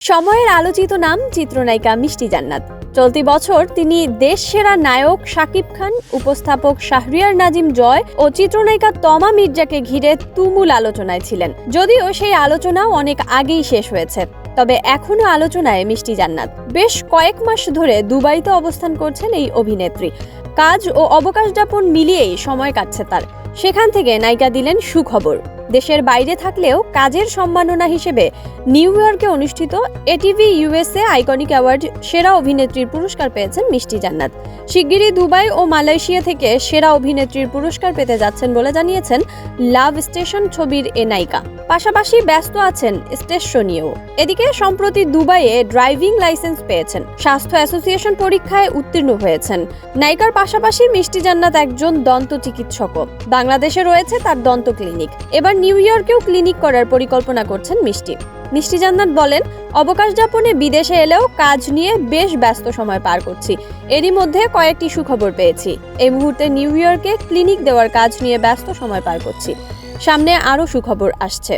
সময়ের আলোচিত নাম চিত্রনায়িকা মিষ্টি জান্নাত। চলতি বছর তিনি দেশ সেরা নায়ক শাকিব খান, উপস্থাপক শাহরিয়ার নাজিম জয় ও চিত্রনায়িকা তমা মির্জাকে ঘিরে তুমুল আলোচনায় ছিলেন। যদিও সেই আলোচনা অনেক আগেই শেষ হয়েছে, তবে এখনো আলোচনায় মিষ্টি জান্নাত। বেশ কয়েক মাস ধরে দুবাইতে অবস্থান করছেন এই অভিনেত্রী। কাজ ও অবকাশ যাপন মিলিয়েই সময় কাটছে তার। সেখান থেকে নায়িকা দিলেন সুখবর। দেশের বাইরে থাকলেও কাজের সম্মাননা হিসেবে নিউ ইয়র্কে অনুষ্ঠিত এটিভি ইউএসএ আইকনিক অ্যাওয়ার্ড সেরা অভিনেত্রীর পুরস্কার পেয়েছেন মিষ্টি জান্নাত। শিগগিরই দুবাই ও মালয়েশিয়া থেকে সেরা অভিনেত্রীর পুরস্কার পেতে যাচ্ছেন বলে জানিয়েছেন লাভ স্টেশন ছবির এ নায়িকা। পাশাপাশি ব্যস্ত আছেন স্টেজ শো নিয়েও। এদিকে সম্প্রতি দুবাইয়ে ড্রাইভিং লাইসেন্স পেয়েছেন, স্বাস্থ্য অ্যাসোসিয়েশন পরীক্ষায় উত্তীর্ণ হয়েছেন। নায়িকার পাশাপাশি মিষ্টি জান্নাত একজন দন্ত চিকিৎসকও। বাংলাদেশে রয়েছে তার দন্ত ক্লিনিক। এবার নিউ ইয়র্কেও ক্লিনিক করার পরিকল্পনা করছেন মিষ্টি জান্নাত বলেন, অবকাশ যাপনে বিদেশে এলেও কাজ নিয়ে বেশ ব্যস্ত সময় পার করছি। এরই মধ্যে কয়েকটি সুখবর পেয়েছি। এই মুহূর্তে নিউ ইয়র্কে ক্লিনিক দেওয়ার কাজ নিয়ে ব্যস্ত সময় পার করছি। সামনে আরও সুখবর আসছে।